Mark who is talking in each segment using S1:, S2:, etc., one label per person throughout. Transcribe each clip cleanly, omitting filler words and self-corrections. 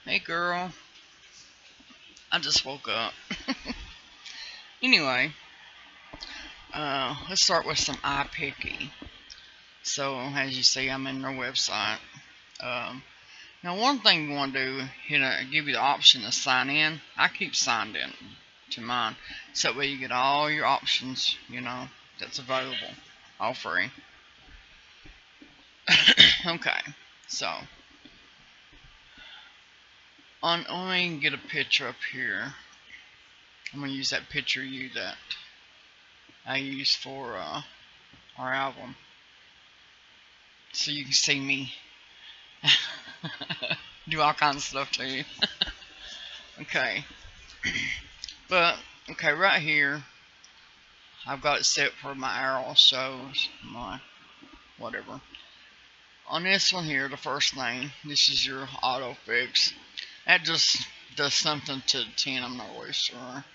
S1: Hey girl, I just woke up. Anyway, let's start with some Ipiccy. So, as you see, I'm in their website. Um, Now, one thing you want to do, give you the option to sign in. I keep signed in to mine, so that way you get all your options, that's available, all free. Okay, so let me get a picture up here. I'm gonna use that picture that I used for our album, so you can see me do all kinds of stuff to you. Okay, but okay, right here I've got it set for my arrow shows my whatever. On this one here, the first thing, this is your auto fix. That just does something to the 10. I'm not really sure.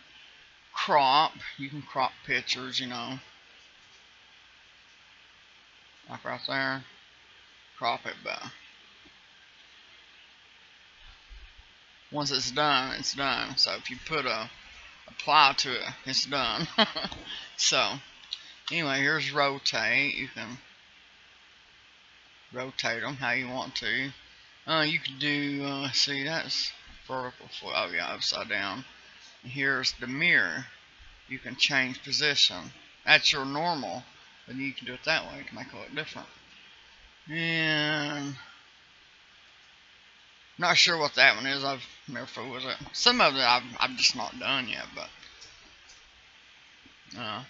S1: Crop, you can crop pictures, like right there. Crop it, but once it's done, it's done. So if you put a apply to it, it's done. So anyway, here's rotate. You can rotate them how you want to. You can do, see, that's vertical foot. Oh yeah, upside down. Here's the mirror. You can change position. That's your normal, but you can do it that way to make it look different. And not sure what that one is. I've never fooled with it. Some of it I've just not done yet,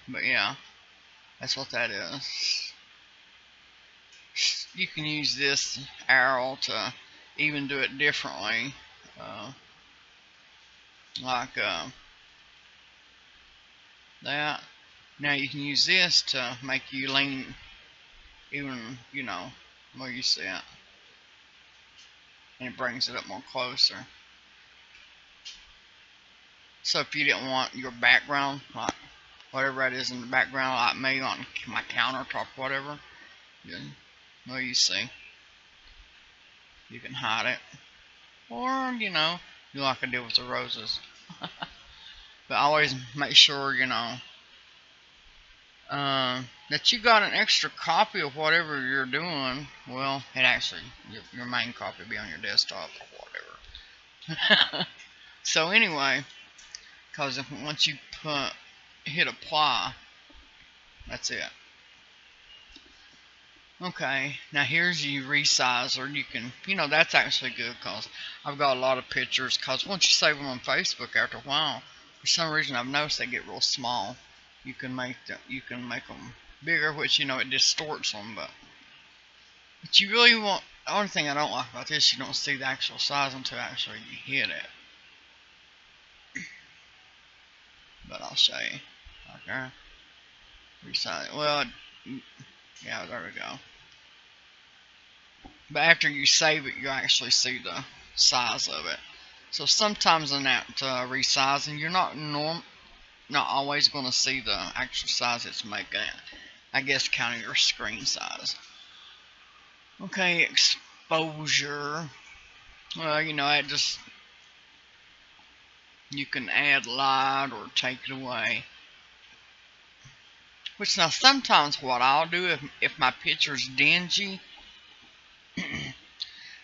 S1: but yeah, that's what that is. You can use this arrow to even do it differently, uh, like that. Now you can use this to make you lean even, where you see it, and it brings it up more closer. So if you didn't want your background, like whatever it is in the background, like me on my countertop, whatever, well, you see, you can hide it, or you like I did with the roses. But always make sure that you got an extra copy of whatever you're doing. Well, it actually your main copy will be on your desktop or whatever. So anyway, because once you hit apply, that's it. Okay, now here's your resizer. You can, that's actually good because I've got a lot of pictures. Because once you save them on Facebook, after a while, for some reason I've noticed they get real small. You can make them bigger, which it distorts them. But you really want. The only thing I don't like about this, you don't see the actual size until actually you hit it. But I'll show you. Okay, resize. Well, yeah, there we go. But after you save it, you actually see the size of it. So sometimes in that resizing, you're not always going to see the actual size it's making it. I guess counting your screen size. Okay, exposure. Well, it just you can add light or take it away. Which now sometimes what I'll do if my picture's dingy.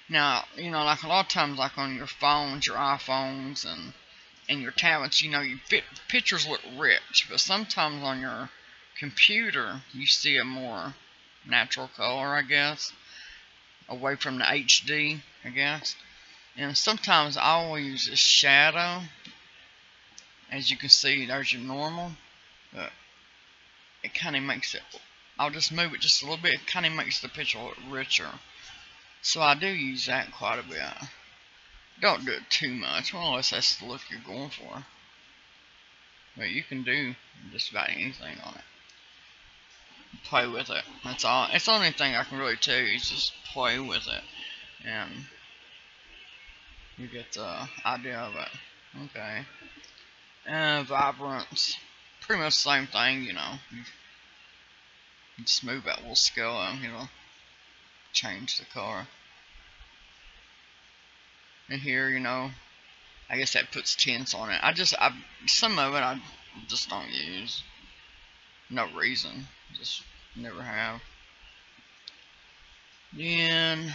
S1: Now, like a lot of times, like on your phones, your iPhones, and your tablets, your pictures look rich, but sometimes on your computer, you see a more natural color, I guess, away from the HD, I guess. And sometimes I'll use a shadow. As you can see, there's your normal, but it kind of makes it, I'll just move it just a little bit, it kind of makes the picture look richer. So I do use that quite a bit. Don't do it too much, well, unless that's the look you're going for. But you can do just about anything on it. Play with it. That's all. It's the only thing I can really tell you is just play with it, and you get the idea of it. Okay. Vibrance. Pretty much the same thing, You just move that little scale and change the color. And here, I guess that puts tints on it. Some of it I just don't use. No reason. Just never have. Then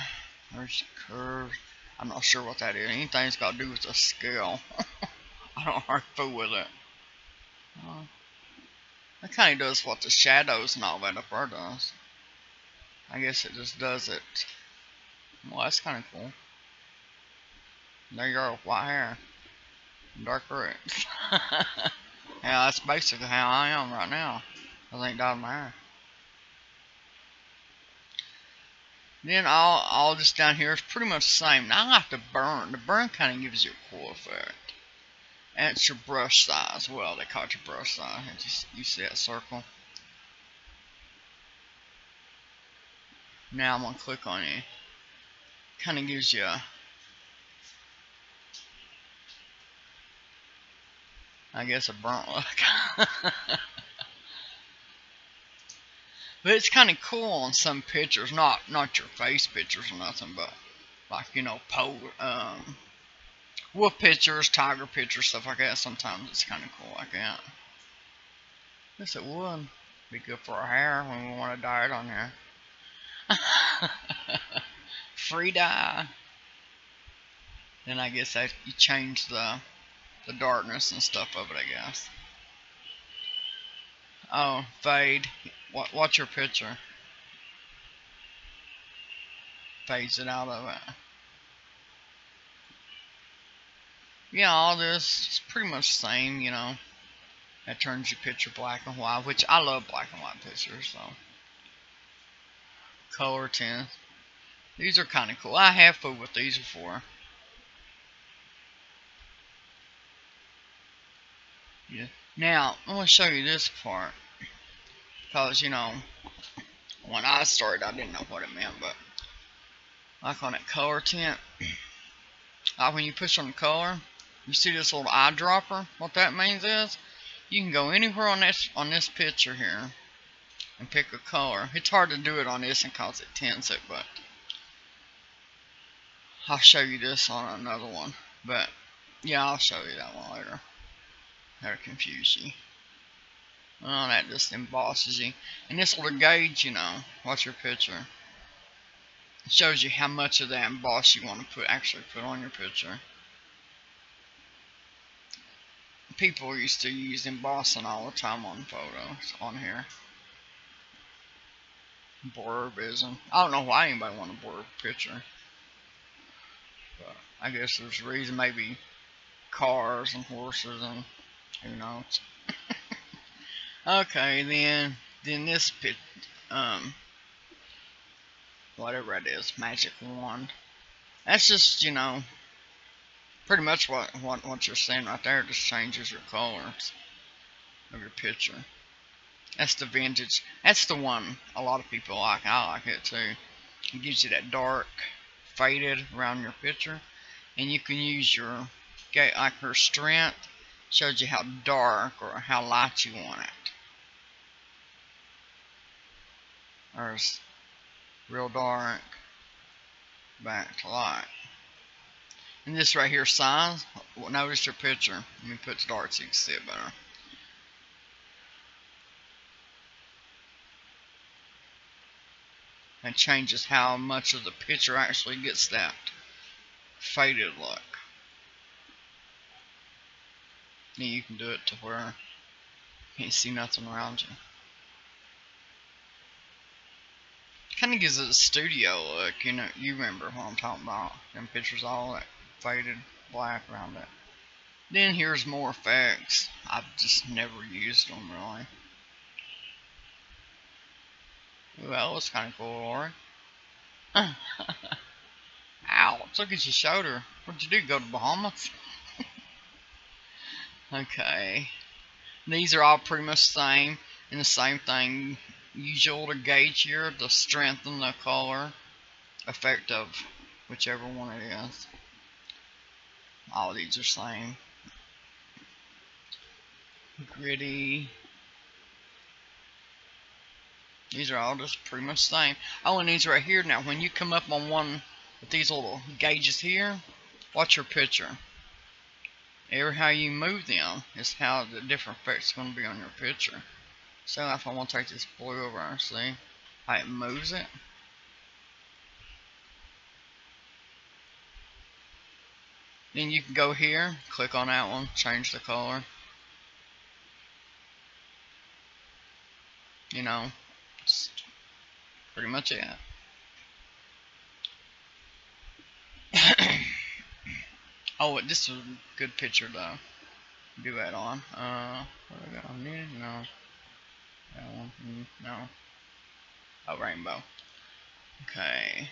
S1: there's the curves. I'm not sure what that is. Anything's got to do with the scale. I don't hardly fool with it. That kind of does what the shadows and all that up there does. I guess it just does it. Well, that's kind of cool. There you go, white hair. Dark red. Yeah, that's basically how I am right now. I ain't dyed my hair. Then all this down here is pretty much the same. Now I have to burn. The burn kind of gives you a cool effect. And it's your brush size. Well, they call it your brush size. You see that circle? Now I'm going to click on it. Kind of gives you I guess a burnt look. But it's kind of cool on some pictures. Not your face pictures or nothing, but like, wolf pictures, tiger pictures, stuff like that. Sometimes it's kind of cool like that. Yes, it would be good for our hair when we want to dye it on there. Free dye. Then I guess you change the darkness and stuff of it, I guess. Oh, fade. What's your picture? Fades it out of it. Yeah, all this is pretty much the same, That turns your picture black and white, which I love black and white pictures, so. Color tint. These are kind of cool. I have fooled with these before. Yeah. Now, I'm going to show you this part. Because, when I started, I didn't know what it meant, but like on that color tint, like when you push on the color, you see this little eyedropper? What that means is, you can go anywhere on this picture here and pick a color. It's hard to do it on this because it tints it, but I'll show you this on another one. But yeah, I'll show you that one later. That'll confuse you. Well, that just embosses you. And this little gauge, what's your picture? It shows you how much of that emboss you want to actually put on your picture. People used to use embossing all the time on photos on here. Blurbism. I don't know why anybody want a blurb picture. But I guess there's a reason, maybe cars and horses and who knows. Okay, then this whatever it is, magic wand. That's just, pretty much what you're seeing right there. It just changes your colors of your picture. That's the vintage. That's the one a lot of people like. I like it too. It gives you that dark, faded around your picture, and you can use your strength. Shows you how dark or how light you want it. There's real dark, back to light. And this right here, size. Notice your picture. Let me put it dark so you can see it better. And changes how much of the picture actually gets that faded look. And you can do it to where you can't see nothing around you. Kind of gives it a studio look, you remember what I'm talking about. Them pictures all that faded black around it. Then here's more effects. I've just never used them really. Ooh, that looks kind of cool, Lori. Ow, look at your shoulder. What'd you do, go to Bahamas? Okay. These are all pretty much the same. And the same thing. Use your little gauge here to strengthen the color effect of whichever one it is. All these are the same. Gritty. These are all just pretty much the same. Oh, and these right here now, when you come up on one with these little gauges here, Watch your picture. Every how you move them is how the different effects going to be on your picture. So if I want to take this blue over and see how it moves it. Then you can go here, click on that one, change the color. You know, that's pretty much it. Oh, this is a good picture though. Do that on. What do I got on here? No. That one. No. Oh, rainbow. Okay.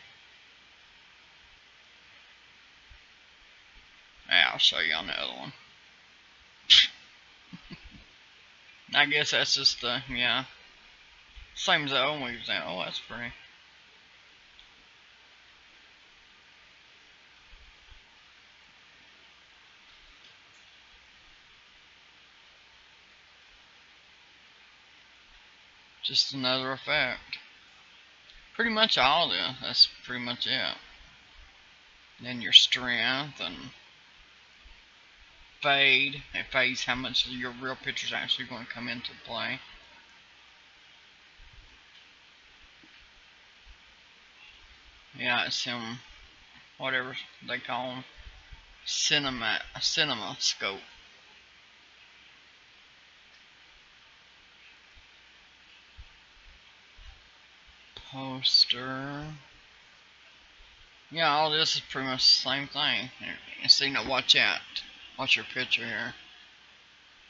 S1: Yeah, I'll show you on the other one. I guess that's just the, yeah. Same as the other one we was in. Oh, that's pretty. Just another effect. Pretty much all of this. That's pretty much it. Then your strength and fade. It fades how much of your real picture's actually going to come into play. Yeah, it's some, whatever they call them, cinema scope. Poster. Yeah, all this is pretty much the same thing. And see, now watch out. Watch your picture here.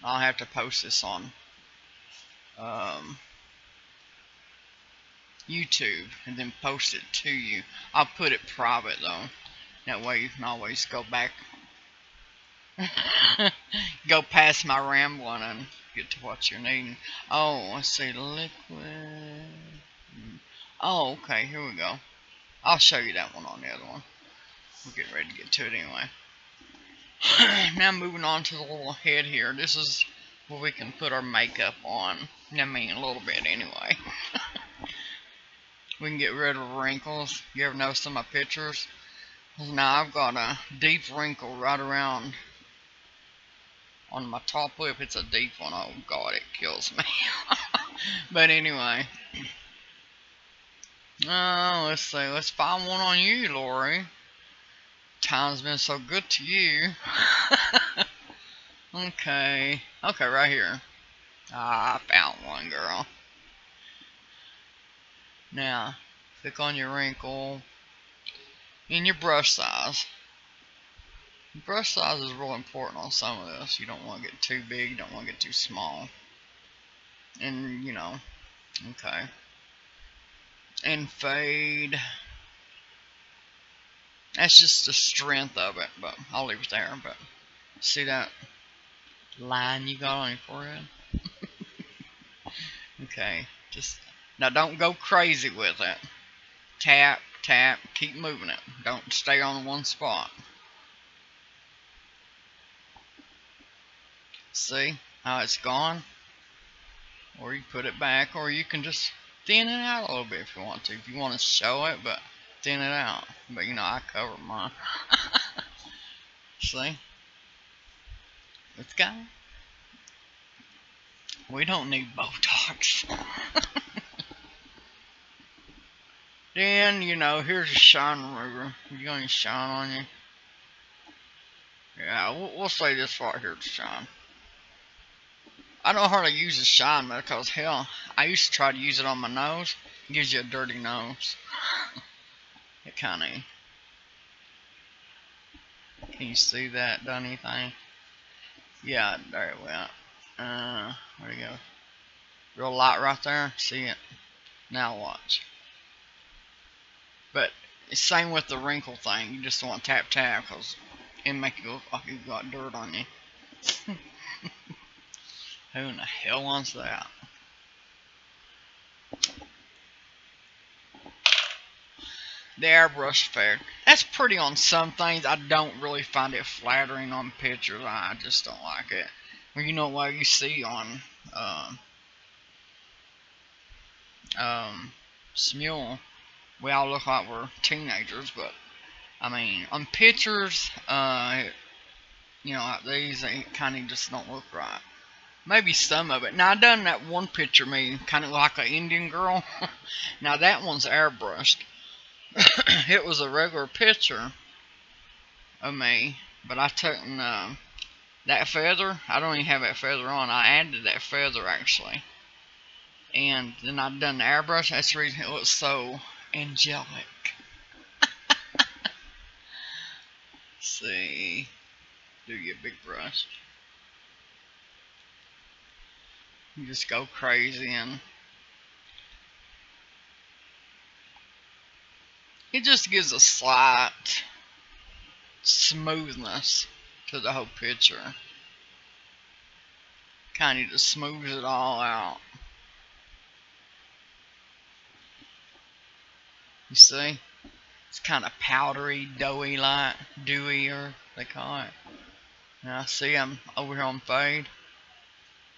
S1: I'll have to post this on YouTube and then post it to you. I'll put it private though. That way you can always go back, go past my rambling and get to what you're needing. Oh, let's see, liquid. Oh, okay, here we go. I'll show you that one on the other one. We're getting ready to get to it anyway. Now moving on to the little head here. This is where we can put our makeup on. I mean, a little bit anyway. We can get rid of wrinkles. You ever notice in my pictures? Now I've got a deep wrinkle right around on my top lip. It's a deep one. Oh God, it kills me. But anyway. Let's see. Let's find one on you, Lori. Time's been so good to you. Okay. Okay, right here. I found one, girl. Now, click on your wrinkle and your brush size. Brush size is real important on some of this. You don't want to get too big, you don't want to get too small. And, you know, okay. And fade. That's just the strength of it, but I'll leave it there. But see that line you got on your forehead? Okay, just, now don't go crazy with it. Tap, tap, keep moving it. Don't stay on one spot. See how it's gone? Or you put it back, or you can just thin it out a little bit if you want to. If you want to show it, but thin it out. But you know, I cover mine. See? It's got it. We don't need Botox. Then, you know, here's a shine remover. You got any shine on you? Yeah, we'll say this right here to shine. I don't hardly use a shine because, hell, I used to try to use it on my nose. It gives you a dirty nose. It kind of... Can you see that? Done anything? Yeah, there it went. Where'd it go? Real light right there. See it? Now watch. But it's same with the wrinkle thing. You just want to tap tap because it make you look like you got dirt on you. Who in the hell wants that? The airbrush effect. That's pretty on some things. I don't really find it flattering on pictures. I just don't like it. Well, you know what you see on Smule. We all look like we're teenagers, but I mean, on pictures, like these, they kind of just don't look right. Maybe some of it. Now, I done that one picture of me, kind of like an Indian girl. Now, that one's airbrushed. It was a regular picture of me, but I took that feather. I don't even have that feather on. I added that feather, actually. And then I done the airbrush. That's the reason it looks so angelic. See, do your big brush. You just go crazy, and it just gives a slight smoothness to the whole picture. Kind of just smooths it all out. You see? It's kind of powdery, doughy like, dewier, they call it. Now see, I'm over here on fade.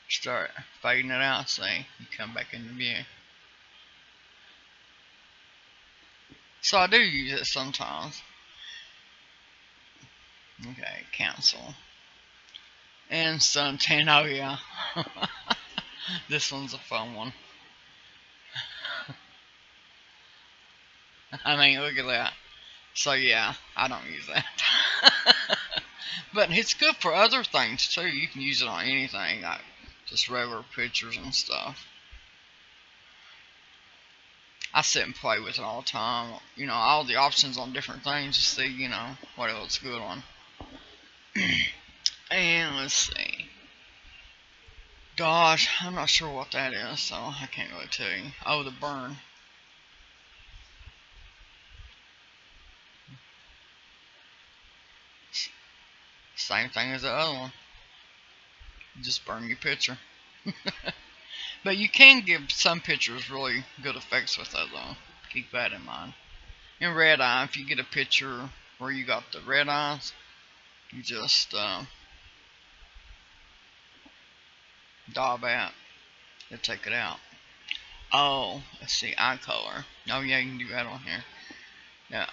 S1: Start fading it out, see? You come back into view. So I do use it sometimes. Okay, cancel. And suntan, oh yeah. This one's a fun one. I mean, look at that. So yeah, I don't use that. But it's good for other things too. You can use it on anything, like just regular pictures and stuff. I sit and play with it all the time. All the options on different things to see, what it looks good on. And let's see. Gosh, I'm not sure what that is, so I can't really tell you. Oh, the burn. Same thing as the other one. Just burn your picture. But you can give some pictures really good effects with that, though. Keep that in mind. In red eye, if you get a picture where you got the red eyes, you just daub out and take it out. Oh, let's see, eye color. Oh yeah, you can do that on here. Yeah.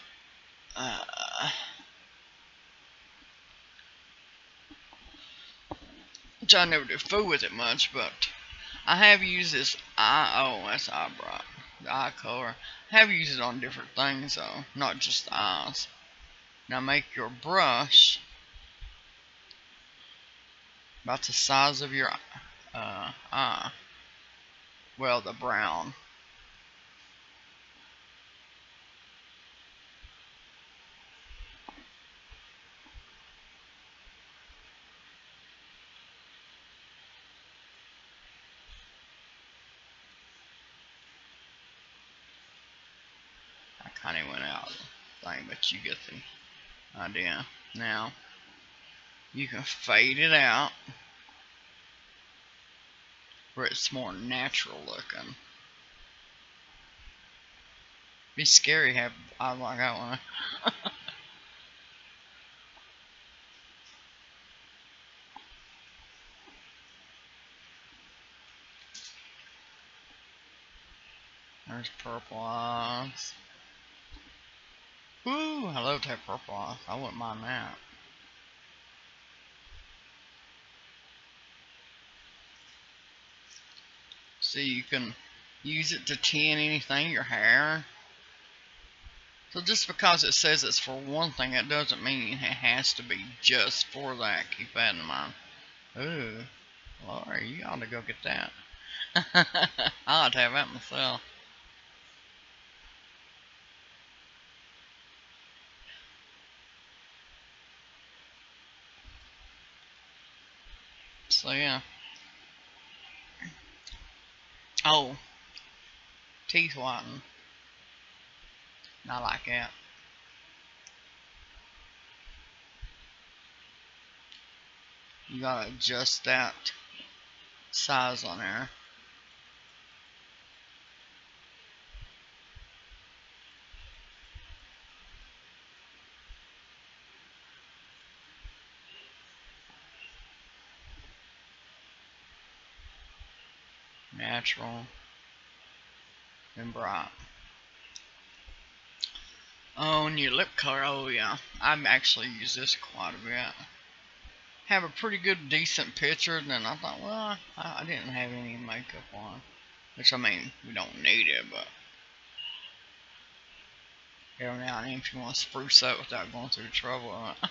S1: Which I never do fool with it much, but I have used this that's eyebrow. The eye color. I have used it on different things though, not just the eyes. Now make your brush about the size of your eye. Well, the brown. I kind of went out the thing, but you get the idea. Now, you can fade it out where it's more natural looking. Be scary have I like that one. There's purple eyes. Ooh, I love to have purple eyes. I wouldn't mind that. See, you can use it to tan anything, your hair. So just because it says it's for one thing, it doesn't mean it has to be just for that. Keep that in mind. Ooh, Lord, you ought to go get that. I ought to have that myself. So yeah. Oh, teeth whitening. I like that. You gotta adjust that size on there. Natural and bright. Oh, and your lip color. Oh yeah, I've actually used this quite a bit. Have a pretty good, decent picture. And then I thought, well, I didn't have any makeup on, which I mean, we don't need it, but every now and then, if you want to spruce up without going through the trouble of it.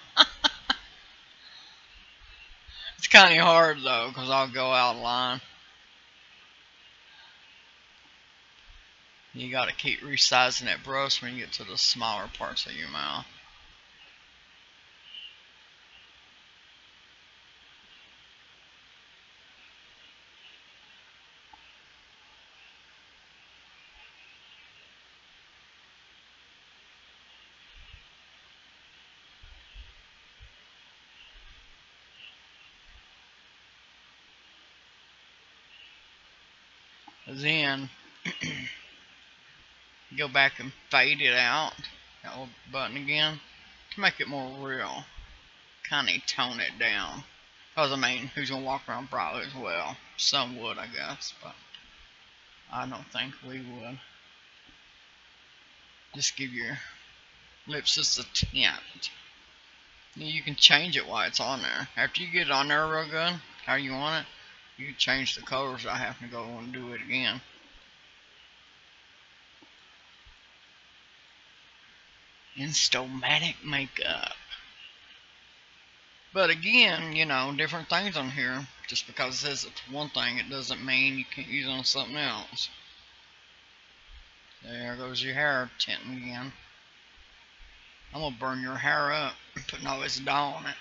S1: It's kind of hard though, because I'll go out of line. You got to keep resizing that brush when you get to the smaller parts of your mouth. Then go back and fade it out, that little button again, to make it more real. Kind of tone it down. Because, I mean, who's going to walk around brightly as well? Some would, I guess, but I don't think we would. Just give your lips just a tint. You can change it while it's on there. After you get it on there real good, how you want it, you can change the colors. I have to go and do it again. Instamatic makeup. But again, you know, different things on here. Just because it says it's one thing, it doesn't mean you can't use it on something else. There goes your hair tinting again. I'm gonna burn your hair up putting all this dye on it.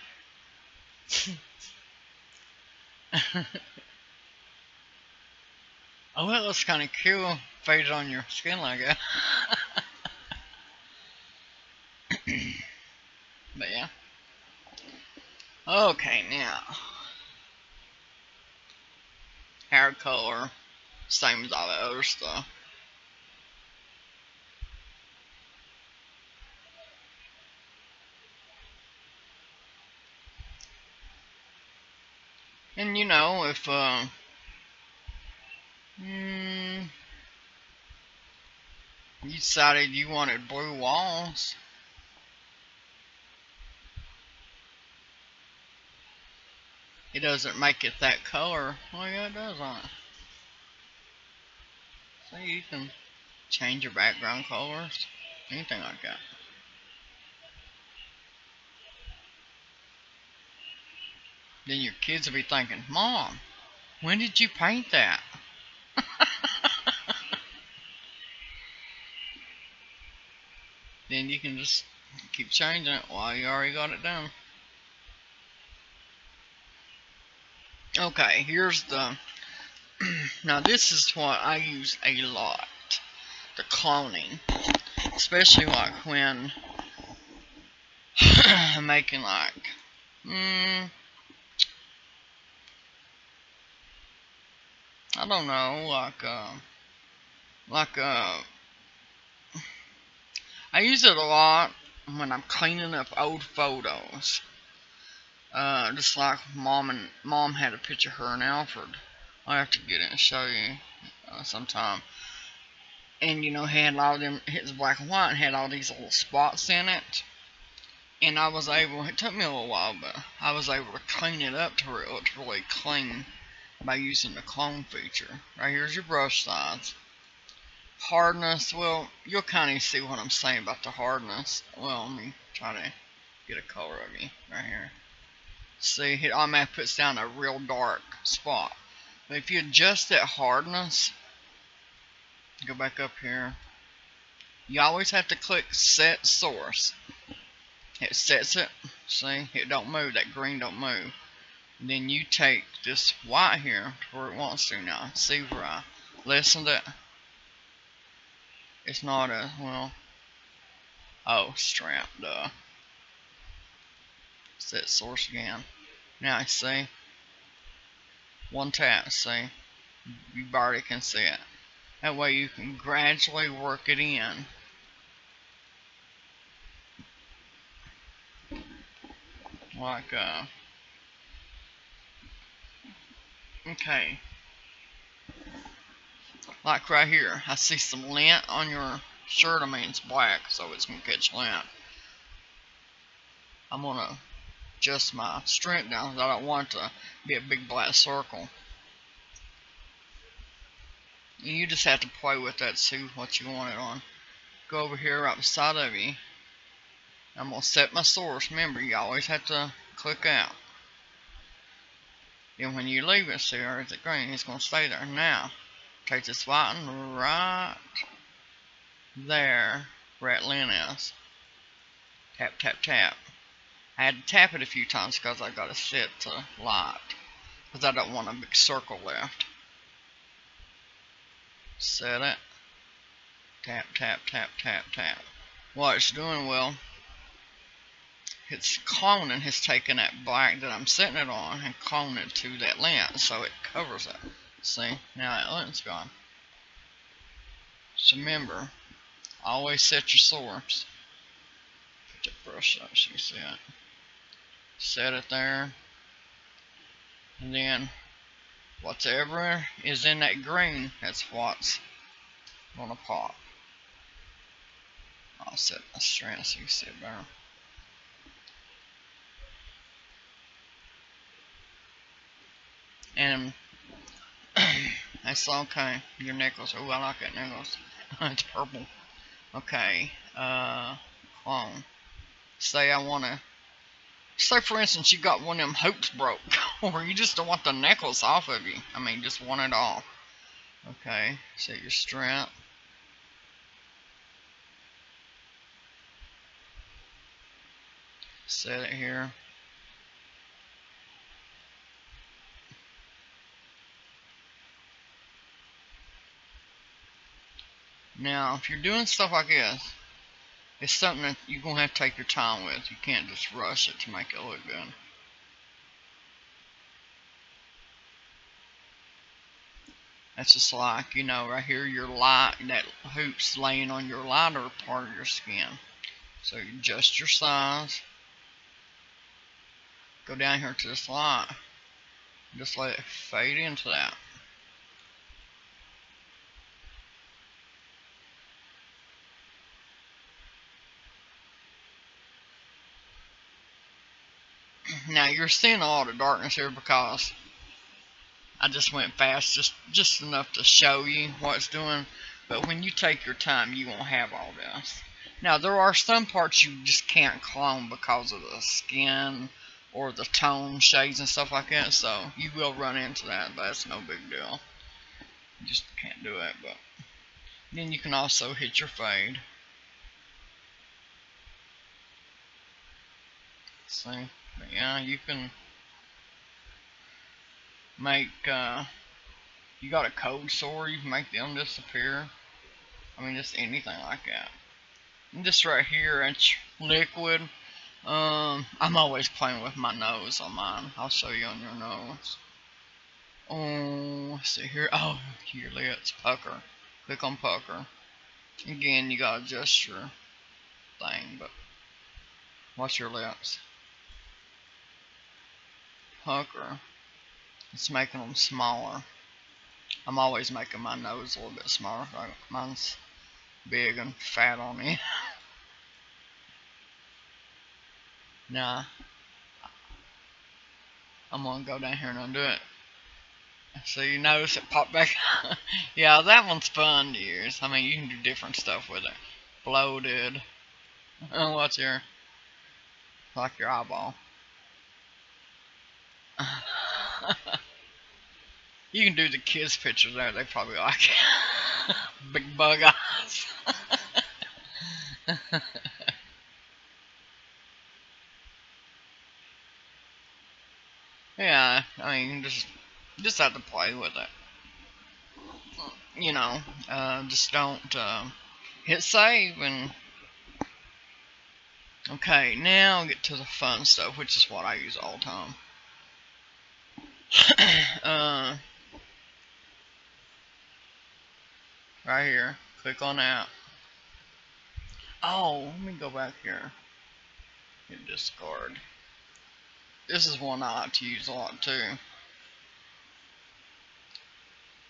S1: Oh, that looks kind of cool. Faded on your skin like that. But yeah. Okay, now. Hair color. Same as all that other stuff. And you know, if you decided you wanted blue walls, it doesn't make it that color. Well, yeah, it does on it. So you can change your background colors, anything like that. Then your kids will be thinking, Mom, when did you paint that? Then you can just keep changing it while you already got it done. Okay, here's the... Now this is what I use a lot. The cloning. Especially like when I'm making like... I don't know, I use it a lot when I'm cleaning up old photos. Just like mom had a picture of her and Alfred. I'll have to get it and show you sometime. And you know, he had a lot of them. It was black and white and had all these little spots in it. And I was able. It took me a little while, but I was able to clean it up to where it looked really clean by using the clone feature. Right here's your brush size. Hardness. Well, you'll kind of see what I'm saying about the hardness. Well, let me try to get a color of you right here. See, it automatically puts down a real dark spot. But if you adjust that hardness, go back up here, you always have to click set source. It sets it, see, it don't move, that green don't move. And then you take this white here to where it wants to now. See where I lessened it? It's not a, well, oh, strap, duh. Set source again. Now I see, one tap, see, you already can see it. That way you can gradually work it in. Like, okay. Like right here, I see some lint on your shirt, I mean it's black, so it's gonna catch lint. I'm gonna adjust my strength down because I don't want it to be a big black circle. And you just have to play with that, see what you want it on. Go over here right beside of you. I'm gonna set my source. Remember, you always have to click out. Then when you leave it, see where it's green, it's gonna stay there. Now, take this lighting right there where that lint is. Tap, tap, tap. I had to tap it a few times because I got it set to light. Because I don't want a big circle left. Set it. Tap, tap, tap, tap, tap. What it's doing, well, it's cloning, has taken that black that I'm setting it on and cloned it to that lint, so it covers it. See, now that lint's gone. So remember, always set your source. Put that brush up so you see it. Set it there. And then, whatever is in that green, that's what's gonna pop. I'll set my strength so you see it better. And that's okay. Your necklace. Oh, I like that necklace. It's purple. Okay. Clone. Say I wanna. Say for instance you got one of them hoops broke, or you just don't want the necklace off of you. I mean, just want it off. Okay. Set your strength. Set it here. Now, if you're doing stuff like this, it's something that you're going to have to take your time with. You can't just rush it to make it look good. That's just like, you know, right here, your light, that hoop's laying on your lighter part of your skin. So you adjust your size. Go down here to this light. Just let it fade into that. Now you're seeing a lot of darkness here because I just went fast, just enough to show you what it's doing. But when you take your time, you won't have all this. Now there are some parts you just can't clone because of the skin or the tone shades and stuff like that. So you will run into that, but that's no big deal. You just can't do it. But then you can also hit your fade. See, but yeah, you can make. You got a code sword, you can make them disappear. I mean, just anything like that. And this right here, it's liquid. I'm always playing with my nose on mine. I'll show you on your nose. Oh, let's see here. Oh, your lips, pucker. Click on pucker. Again, you gotta adjust your thing, but watch your lips. Pucker. It's making them smaller. I'm always making my nose a little bit smaller. Mine's big and fat on me. Now, I'm gonna go down here and undo it. So you notice it popped back. Yeah, that one's fun to use. I mean, you can do different stuff with it. Bloated. What's your, like your eyeball? You can do the kids' pictures there. They probably like it. Big bug eyes. Yeah, I mean, just have to play with it. You know, just don't hit save and. Okay, now get to the fun stuff, which is what I use all the time. Right here, click on that. Oh, let me go back here. Hit discard. This is one I like to use a lot too.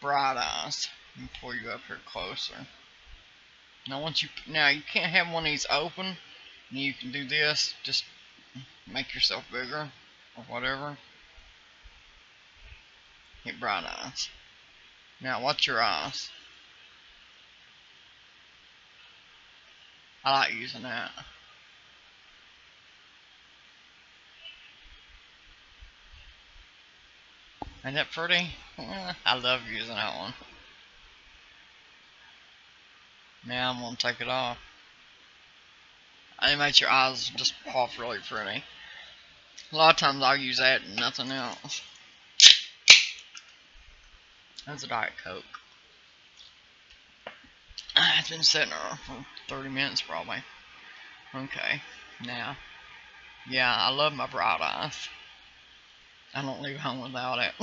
S1: Bright eyes. Let me pull you up here closer. Now you can't have one of these open. And you can do this. Just make yourself bigger or whatever. Hit bright eyes. Now watch your eyes. I like using that. Ain't that pretty? I love using that one. Now I'm gonna take it off. It makes your eyes just pop really pretty. A lot of times I'll use that and nothing else. That's a Diet Coke. It's been sitting there for 30 minutes probably. Okay, now, yeah, I love my bright eyes. I don't leave home without it.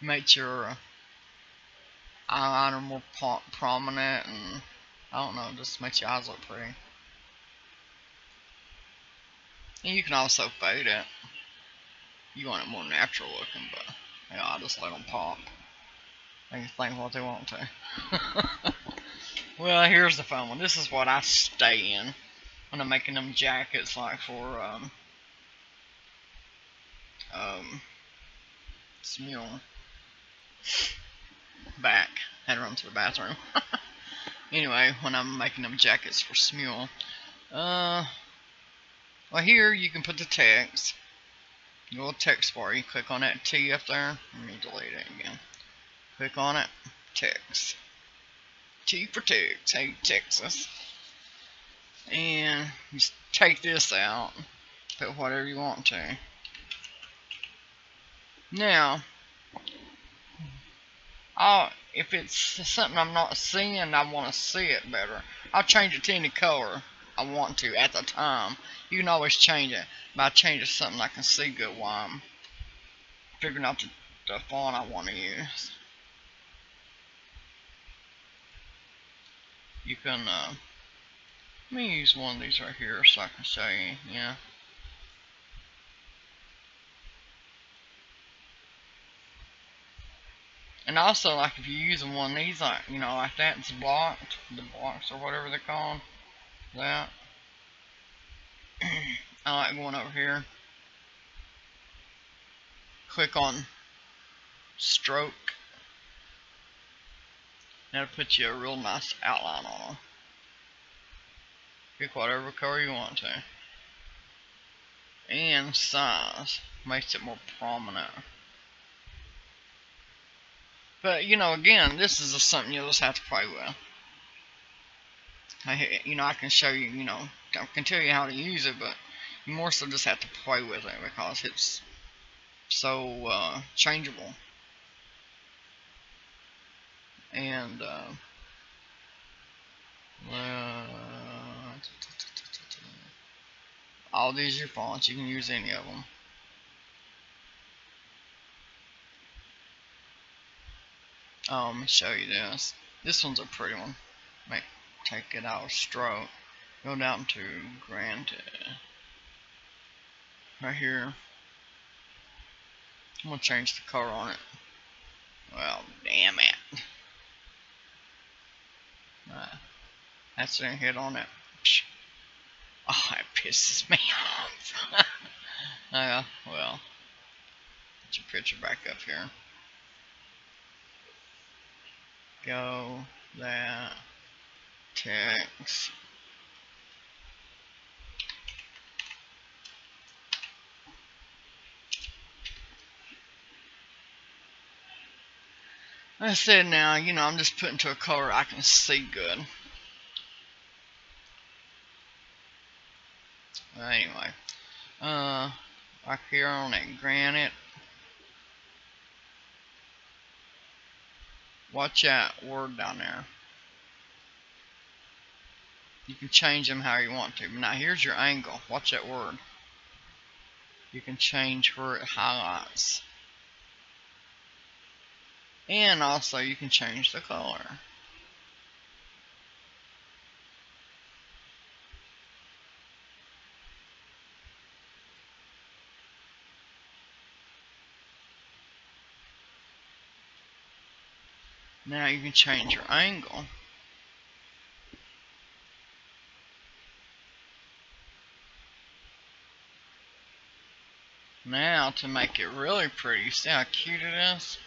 S1: Makes your eyeliner more prominent, and I don't know, just makes your eyes look pretty. And you can also fade it. You want it more natural looking, but yeah, I just let them pop. They can think what they want to. Well, here's the fun one. This is what I stay in when I'm making them jackets, like for Smule. Back. Had to run to the bathroom. Anyway, when I'm making them jackets for Smule, well, here you can put the text. You go to text bar. You click on that T up there. Let me delete it again. Click on it. Text. T for text. Hey, Texas. And just take this out. Put whatever you want to. Now, if it's something I'm not seeing, I want to see it better, I'll change it to any color I want to at the time. You can always change it, but I change it to something I can see good while I'm figuring out the font I want to use. You can, let me use one of these right here so I can show you, yeah. And also, like, if you're using one of these, like, you know, like that, it's blocked, the blocks or whatever they're called, that. I like going over here, click on stroke, that'll put you a real nice outline on them. Pick whatever color you want to. And size, makes it more prominent. But, you know, again, this is just something you'll just have to play with. I can show you, I can tell you how to use it, but you more so just have to play with it because it's so changeable. And all these are fonts, you can use any of them. Let me show you this. This one's a pretty one. Take it out of stroke. Go down to granted. Right here. I'm gonna change the color on it. Well, damn it. Accidentally hit on it. Oh, that pisses me off. Well, put your picture back up here. Go, that, text. Like I said, now, I'm just putting to a color I can see good. Anyway, like here on that granite, watch that word down there. You can change them how you want to. Now here's your angle. Watch that word. You can change where it highlights. And also you can change the color. Now you can change your angle. Now to make it really pretty, see how cute it is?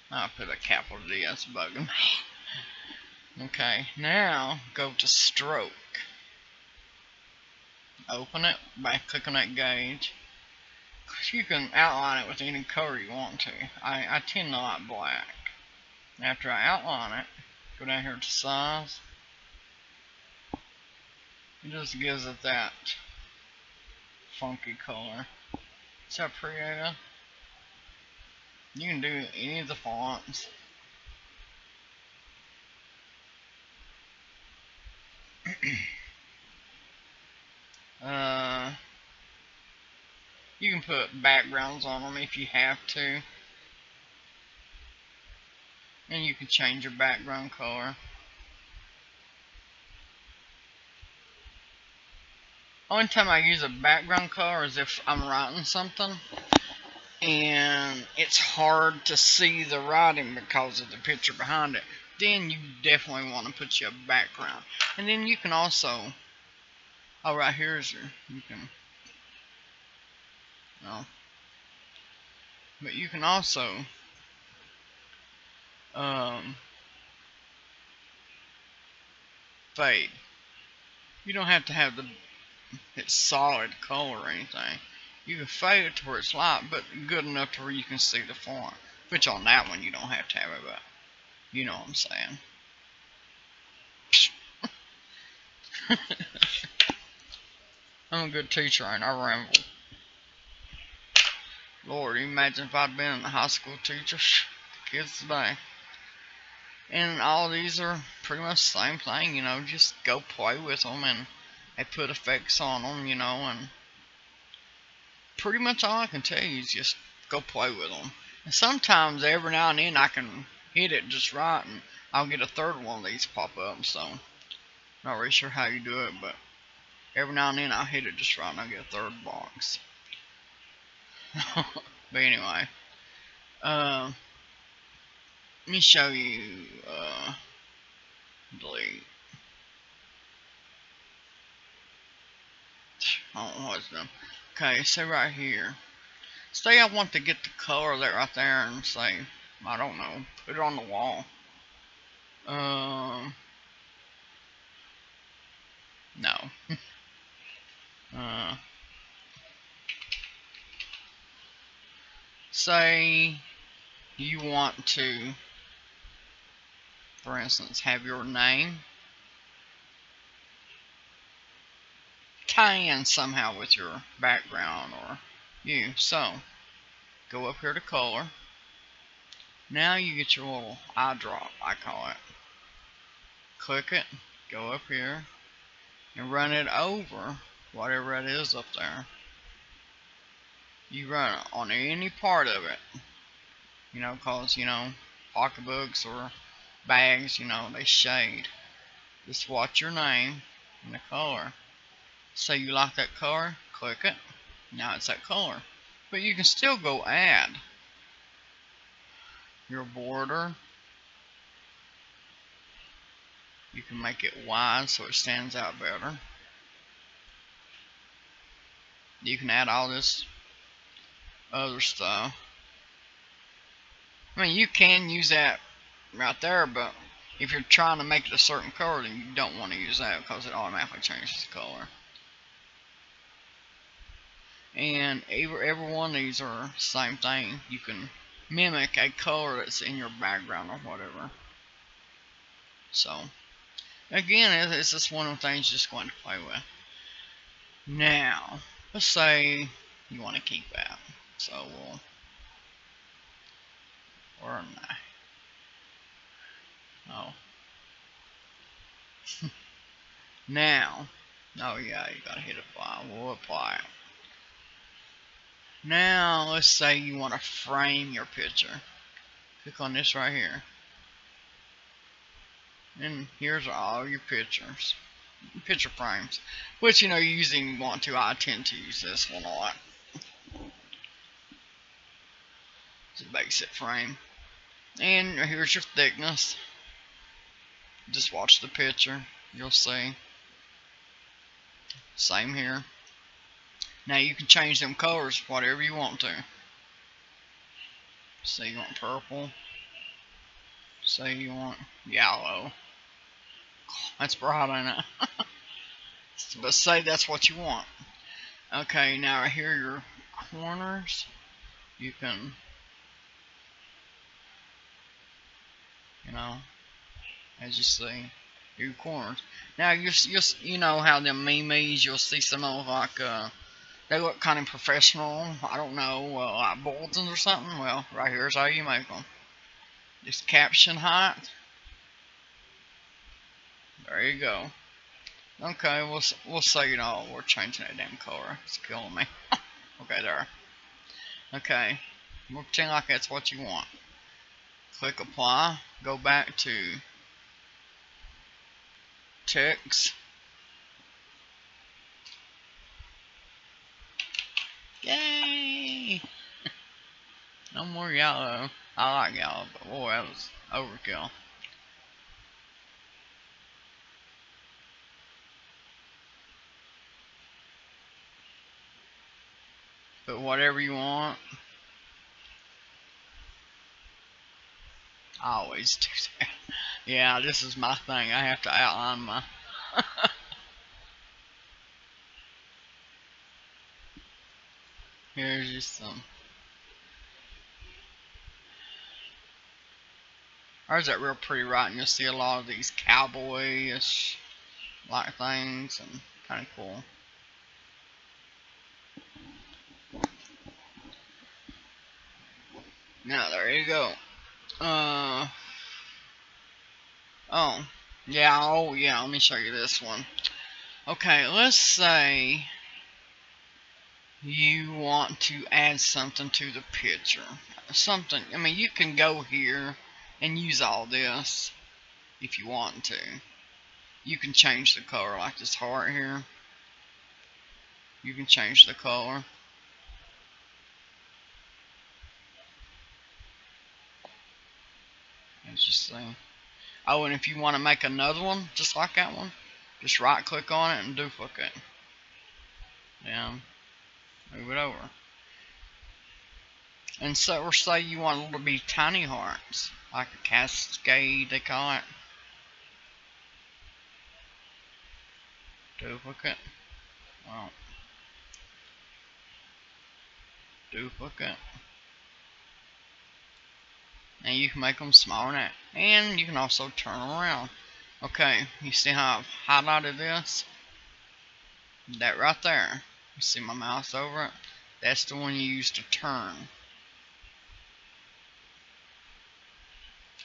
S1: I'll put a capital D, that's bugging me. Okay, now go to stroke. Open it by clicking that gauge. You can outline it with any color you want to. I tend to like black. After I outline it, go down here to size. It just gives it that funky color. See how pretty it is? You can do any of the fonts. You can put backgrounds on them if you have to. And you can change your background color. Only time I use a background color is if I'm writing something and it's hard to see the writing because of the picture behind it. Then you definitely want to put your background. And then you can also, oh, right here is you can, no. But you can also fade. You don't have to have it's solid color or anything. You can fade it to where it's light, but good enough to where you can see the font. Which on that one you don't have to have it, but you know what I'm saying. I'm a good teacher, ain't I? Ramble. Lord, imagine if I'd been a high school teacher. Kids today. And all these are pretty much the same thing, you know, just go play with them and they put effects on them, you know, and pretty much all I can tell you is just go play with them. And sometimes every now and then I can hit it just right and I'll get a third one of these pop up, so not really sure how you do it, but every now and then I'll hit it just right and I'll get a third box. But anyway, let me show you, delete. I don't know what it's done. Okay, so right here, say I want to get the color of that right there and say, I don't know, put it on the wall. No. Say you want to, for instance, have your name tie in somehow with your background or you. So, go up here to color. Now you get your little eye drop, I call it. Click it, go up here, and run it over whatever it is up there. You run it on any part of it. You know, cause, you know, pocketbooks or bags, you know, they shade. Just watch your name and the color. Say you like that color, click it. Now it's that color. But you can still go add your border. You can make it wide so it stands out better. You can add all this other stuff. I mean, you can use that right there, but if you're trying to make it a certain color, then you don't want to use that because it automatically changes the color. And every one of these are the same thing. You can mimic a color that's in your background or whatever. So, again, it's just one of the things you're just going to play with. Now, let's say you want to keep that. So we'll, or no. Oh. Now, oh yeah, you gotta hit apply. We'll apply it. Now, let's say you want to frame your picture. Click on this right here. And here's all your pictures. Picture frames. Which, you know, you usually want to. I tend to use this one a lot. It's a basic frame. And here's your thickness. Just watch the picture. You'll see. Same here. Now you can change them colors whatever you want to. Say you want purple. Say you want yellow. That's bright, ain't it? But say that's what you want. Okay, now right here your corners. You can, as you see, your corners. Now you know how them memes, you'll see some of like they look kind of professional. I don't know, like bulletins or something. Well, right here's how you make them. Just caption height. There you go. Okay, we'll say we're changing that damn color. It's killing me. Okay, there. Okay, we'll pretend like that's what you want. Click apply. Go back to text. Yay! No more yellow. I like yellow, but boy, that was overkill. Put whatever you want. I always do that. Yeah, this is my thing. I have to outline my. Here's just some. Ours that real pretty right, and you'll see a lot of these cowboy-ish like things, and kind of cool. Now there you go. Oh yeah. Let me show you this one. Okay, let's say you want to add something to the picture. Something. I mean, you can go here and use all this if you want to. You can change the color, like this heart here. You can change the color. As you see. Oh, and if you want to make another one just like that one, just right click on it and duplicate. Then move it over. And so, or say you want a little bit tiny hearts, like a cascade they call it. Duplicate. Well, duplicate. And you can make them smaller than that. And you can also turn them around. Okay, you see how I've highlighted this? That right there. You see my mouse over it? That's the one you use to turn.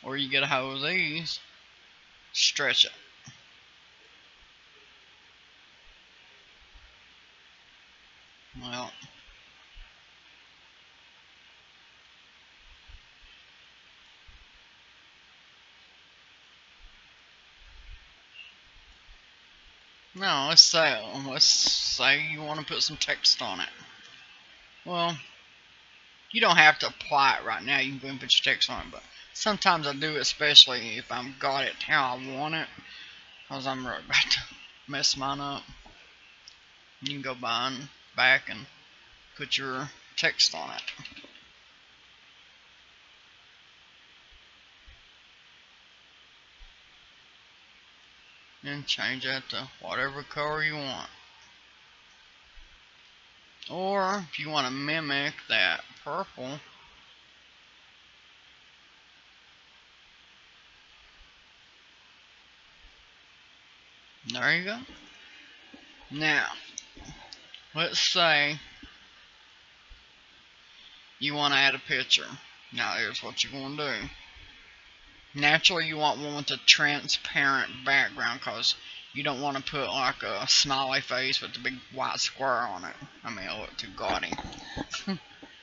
S1: Or you get a hold of these, stretch it. Well, no, let's say you want to put some text on it. Well, you don't have to apply it right now. You can go and put your text on it, but sometimes I do, especially if I've got it how I want it, because I'm really about to mess mine up. You can go back and put your text on it. And change that to whatever color you want. Or if you want to mimic that purple, there you go. Now, let's say you want to add a picture. Now here's what you're going to do. Naturally, you want one with a transparent background because you don't want to put like a smiley face with a big white square on it. I mean, it'll look too gaudy.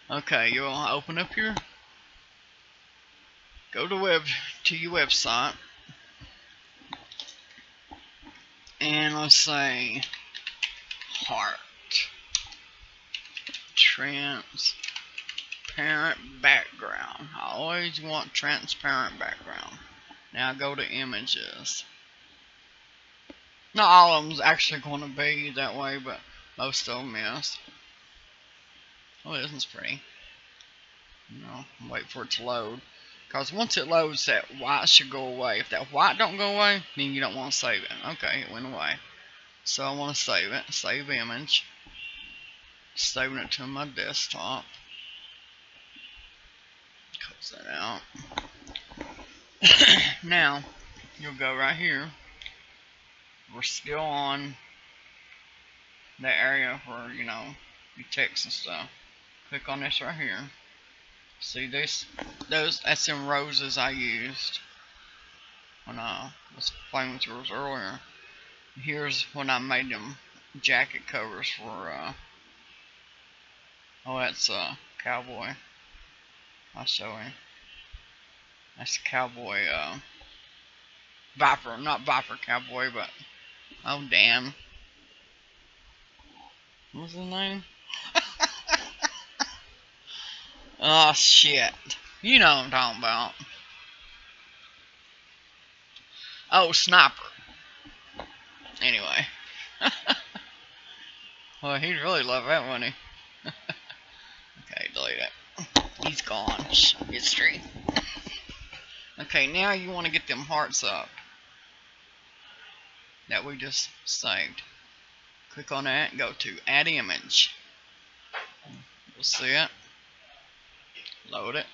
S1: Okay, you'll open up your, go to your website, and let's say heart transparent transparent background. I always want transparent background. Now go to images. Not all of them's actually going to be that way, but most of them is. Oh, this one's pretty. Wait for it to load. Because once it loads, that white should go away. If that white don't go away, then you don't want to save it. Okay, it went away. So I want to save it. Save image. Saving it to my desktop. Close that out. Now, you'll go right here. We're still on the area where, you text and stuff. Click on this right here. See this? That's in roses I used when I was playing with yours earlier. Here's when I made them jacket covers for, that's cowboy. I'll show you. That's cowboy, Viper, not Viper cowboy, but, oh damn. What's his name? Oh shit. You know what I'm talking about. Oh, Sniper. Anyway. Well, he'd really love that, wouldn't he? Okay, delete it. He's gone. History. Okay, now you want to get them hearts up that we just saved. Click on that and go to Add Image. You'll see it. Load it.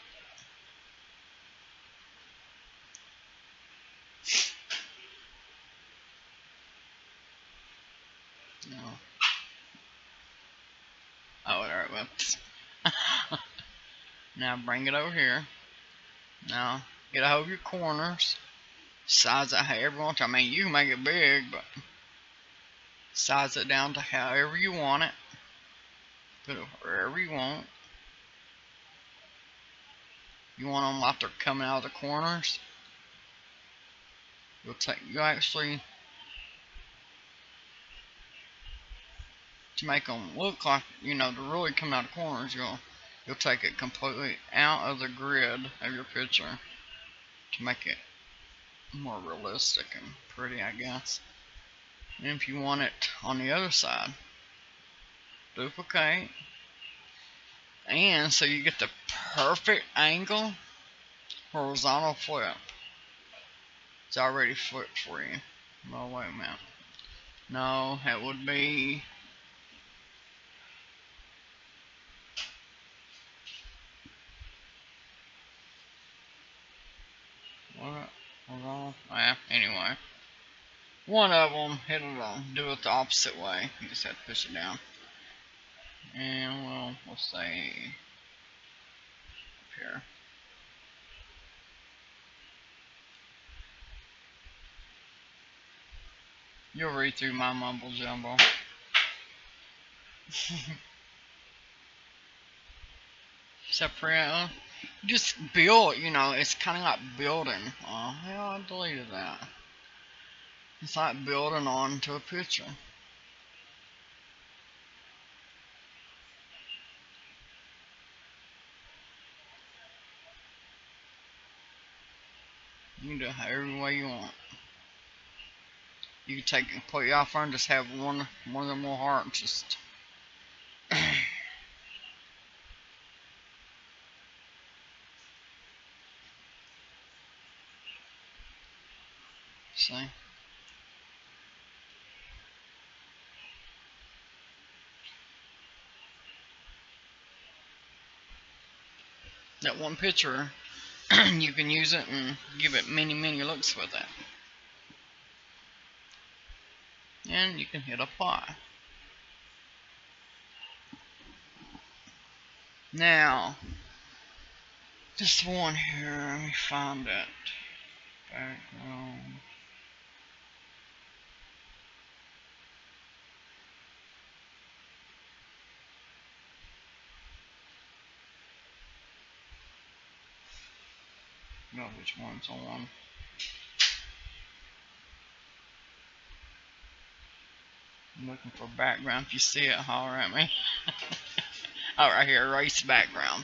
S1: No. Oh, there it went. Now bring it over here. Now get a hold of your corners. Size it however you want to. I mean, you can make it big, but size it down to however you want it. Put it wherever you want. You want them like they're coming out of the corners. You actually, to make them look like, to really come out of the corners, you'll take it completely out of the grid of your picture to make it more realistic and pretty, I guess. And if you want it on the other side, duplicate, and so you get the perfect angle, horizontal flip. It's already flipped for you. Oh, wait a minute. No, it would be, what? Anyway. One of them, it'll do it the opposite way. You just have to push it down. And we'll say up here. You'll read through my mumble jumble. Separate. Just build, it's kind of like building. Oh, hell, I deleted that. It's like building onto a picture. You can do it however way you want. You can take it completely off and just have one of them little hearts just. See? That one picture, you can use it and give it many looks with it. And you can hit apply. Now, this one here, let me find it. Background. No, which one's on? I'm looking for background. If you see it, holler at me. Oh, right here, erase background.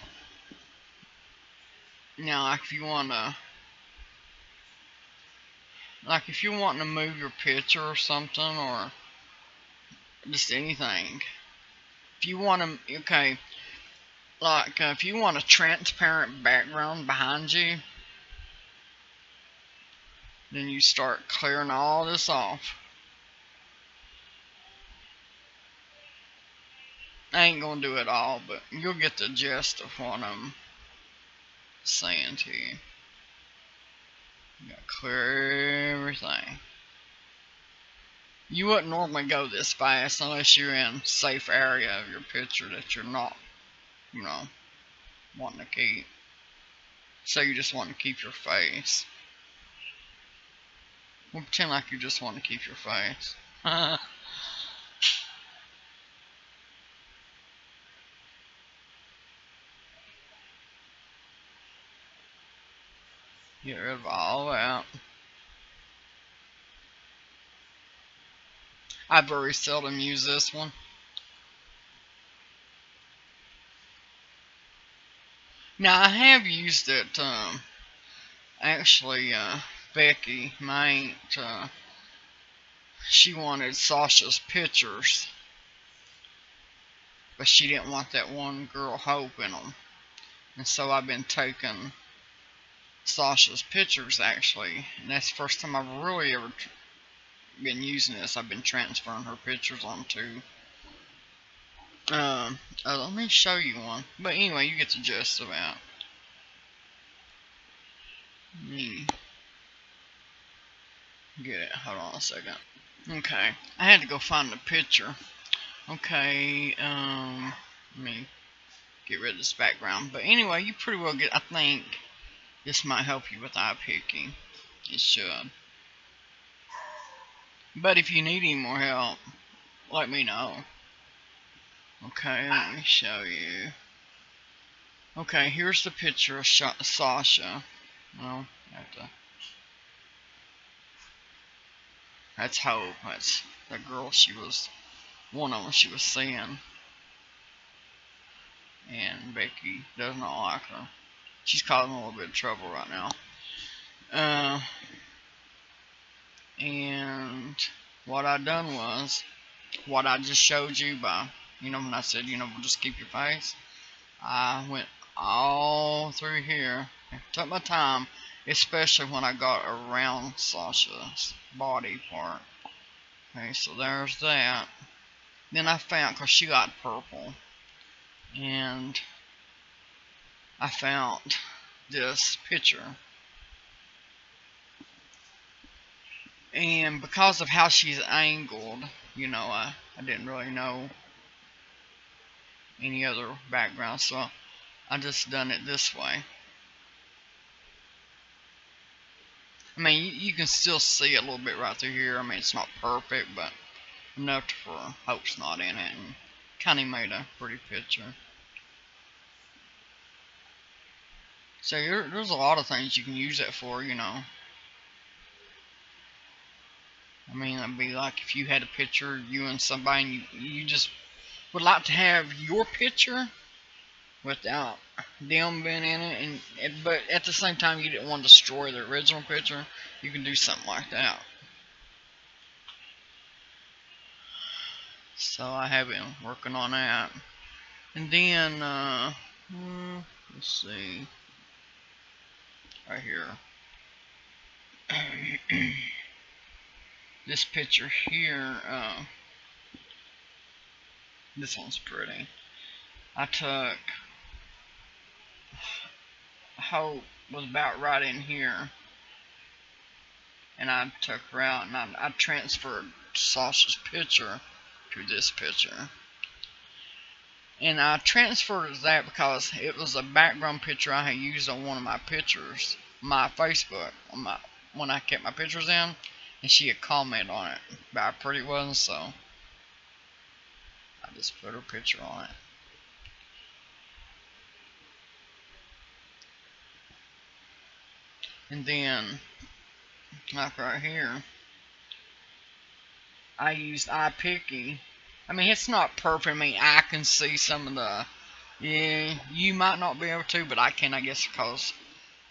S1: Now, if you want to move your picture or something, or just anything, if you want to, okay, like if you want a transparent background behind you, then you start clearing all this off. I ain't gonna do it all, but you'll get the gist of what I'm saying to you. You gotta clear everything. You wouldn't normally go this fast unless you're in safe area of your picture that you're not, wanting to keep. So you just want to keep your face. We'll pretend like you just want to keep your face. Get rid of all that. I very seldom use this one. Now I have used it, actually, Becky, my aunt, she wanted Sasha's pictures, but she didn't want that one girl Hope in them. And so I've been taking Sasha's pictures, actually, and that's the first time I've really ever been using this. I've been transferring her pictures onto, let me show you one. But anyway, you get the gist of that. Let me get it. Hold on a second. Okay, I had to go find the picture. Okay, let me get rid of this background. But anyway, you pretty well get, I think this might help you with eye picking. It should. But if you need any more help, let me know. Okay, let me show you. Okay, here's the picture of Sasha. Well, that's Hope. That's the girl one of them she was seeing. And Becky does not like her. She's causing a little bit of trouble right now. And what I done was, what I just showed you by, when I said, we'll just keep your face. I went all through here. Took my time, especially when I got around Sasha's body part. Okay, so there's that. Then I found, because she got purple, and I found this picture. And because of how she's angled, I didn't really know any other background, so I just done it this way. I mean, you can still see a little bit right through here. I mean, it's not perfect, but enough for Hope's not in it, and kind of made a pretty picture. So there's a lot of things you can use it for, I mean, it'd be like if you had a picture of you and somebody, and you just would like to have your picture without them being in it, but at the same time you didn't want to destroy the original picture, you can do something like that. So I have been working on that. And then, let's see, right here. This picture here, this one's pretty. I took, Hope was about right in here, and I took her out, and I transferred Sasha's picture to this picture. And I transferred that because it was a background picture I had used on one of my pictures, my Facebook, when I kept my pictures in, and she had commented on it about how pretty it was, so I just put her picture on it. And then, like right here, I used Ipiccy. I mean, it's not perfect. I mean, I can see some of the, yeah, you might not be able to, but I can, I guess, because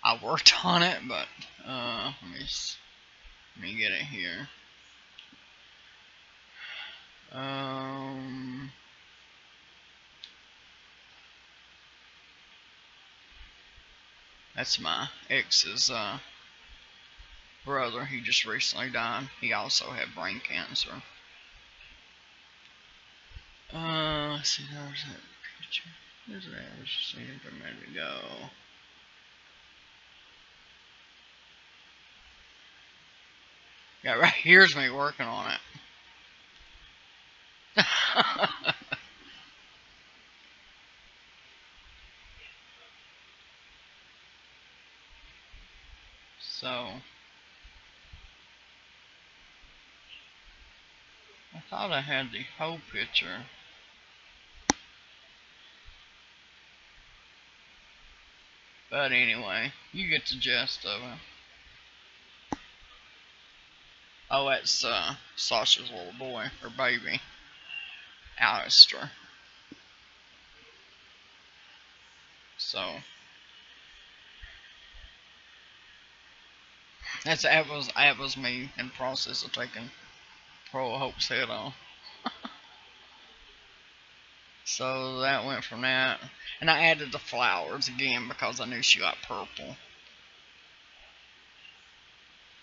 S1: I worked on it, but let me get it here. That's my ex's brother. He just recently died. He also had brain cancer. Let's see, there's that picture. There's that. I was just seeing it a minute ago. Yeah, right here's me working on it. So, I thought I had the whole picture. But anyway, you get the gist of it. Oh, that's Sasha's little boy, or baby, Alistair. So, that was me in the process of taking Pearl Hope's head off. So that went from that. And I added the flowers again because I knew she got purple.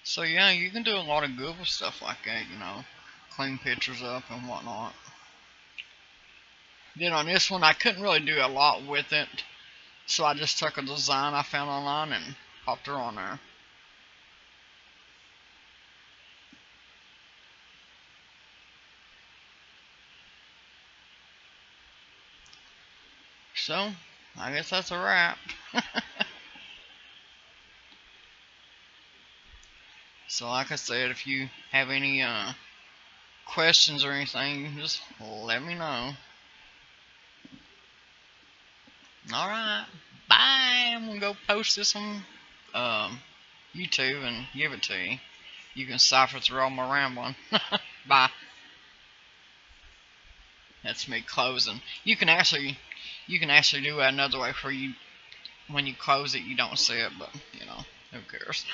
S1: So yeah, you can do a lot of good with stuff like that, clean pictures up and whatnot. Then on this one, I couldn't really do a lot with it, so I just took a design I found online and popped her on there. So, I guess that's a wrap. So like I said, if you have any questions or anything, just let me know. Alright, bye. I'm gonna go post this on YouTube and give it to you. You can cipher through all my rambling. Bye. That's me closing. You can actually do it another way where you when you close it you don't see it, but who cares.